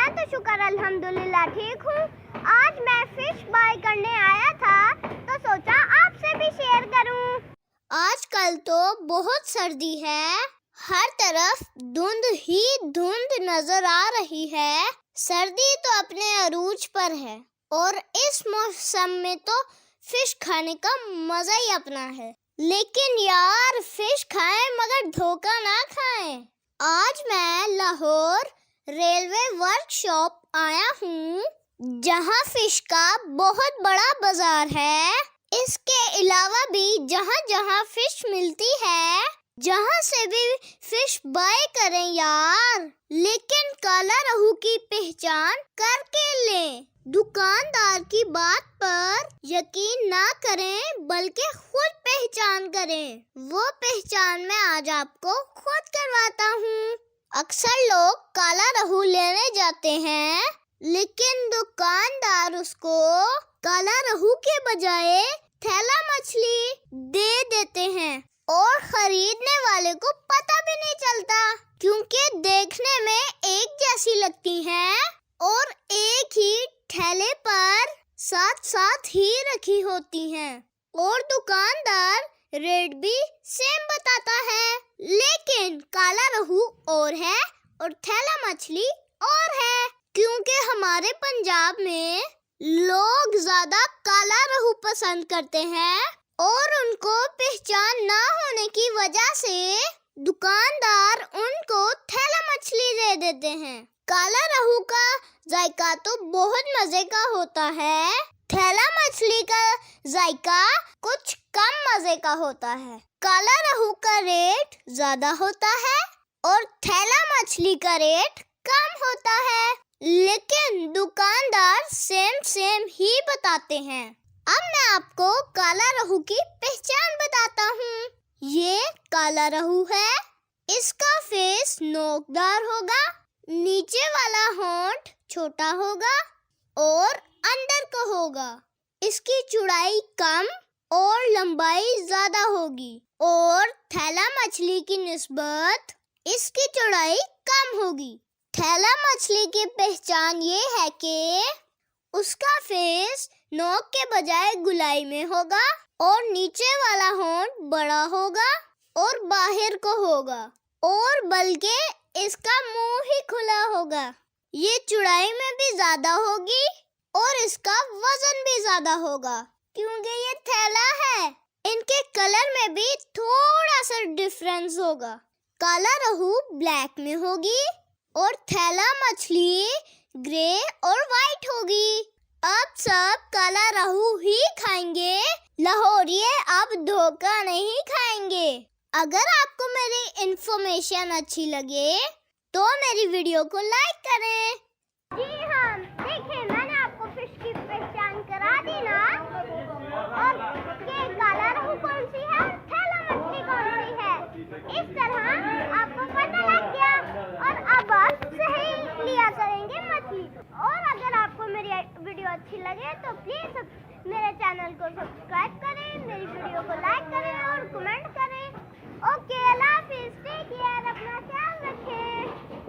मैं तो शुक्र अल्हम्दुलिल्लाह ठीक हूँ। आज मैं फिश बाय करने आया था तो सोचा आपसे भी शेयर करूँ। आजकल तो बहुत सर्दी है, हर तरफ धुंध ही धुंध नजर आ रही है। सर्दी तो अपने अरूज पर है और इस मौसम में तो फिश खाने का मजा ही अपना है। लेकिन यार फिश खाएं मगर धोखा ना खाएं। आज मैं लाहौर रेलवे वर्कशॉप आया हूँ जहाँ फिश का बहुत बड़ा बाजार है। इसके अलावा भी जहाँ जहाँ फिश मिलती है, जहाँ से भी फिश बाय करें यार, लेकिन काला रहू की पहचान करके लें। दुकानदार की बात पर यकीन ना करें बल्कि खुद पहचान करें। वो पहचान मैं आज आपको खुद करवाता हूँ। अक्सर लोग काला रहू लेने जाते हैं, लेकिन दुकानदार उसको काला रहू के बजाय थैला मछली दे देते हैं और खरीदने वाले को पता भी नहीं चलता, क्योंकि देखने में एक जैसी लगती हैं और एक ही थैले पर साथ साथ ही रखी होती हैं और दुकानदार रेट भी सेम बताता है। लेकिन काला रहू और है और थैला मछली और है, क्योंकि हमारे पंजाब में लोग ज्यादा काला रहू पसंद करते हैं और उनको पहचान ना होने की वजह से दुकानदार उनको थैला मछली दे देते हैं। काला रहू का जायका तो बहुत मजे का होता है, थैला मछली का जायका कुछ कम मजे का होता है। काला रहू का रेट ज्यादा होता है और थैला मछली का रेट कम होता है, लेकिन दुकानदार सेम ही बताते हैं। अब मैं आपको काला रहू की पहचान बताता हूँ। ये काला रहू है, इसका फेस नोकदार होगा, नीचे वाला होंठ छोटा होगा और अंदर को होगा। इसकी चौड़ाई कम और लंबाई ज्यादा होगी और थैला मछली की निस्बत इसकी चौड़ाई कम होगी। थैला मछली की पहचान ये है कि उसका फेस नोक के बजाय गुलाई में होगा और नीचे वाला होंठ बड़ा होगा और बाहर को होगा और बल्कि इसका मुंह ही खुला होगा। ये चौड़ाई में भी ज्यादा होगी और इसका वजन भी ज्यादा होगा, क्योंकि ये थैला है। इनके कलर में भी थोड़ा सा डिफरेंस होगा। काला रहू ब्लैक में होगी और थैला मछली ग्रे और वाइट होगी। अब सब काला रहू ही खाएंगे, लाहौरिये अब धोखा नहीं खाएंगे। अगर आपको मेरी इंफॉर्मेशन अच्छी लगे तो मेरी वीडियो को लाइक करें। जी हाँ, देखिए मैंने आपको फिश की पहचान करा दी ना, और कि काला रहू कौन सी है और थैला मछली कौन सी है। इस तरह आपको पता लग गया और अब आप सही लिया करेंगे मछली। और अगर आपको मेरी वीडियो अच्छी लगे तो प्लीज मेरे चैनल को सब्सक्राइब करें, मेरी वीडियो को लाइक करें और कमेंट करें। ओके।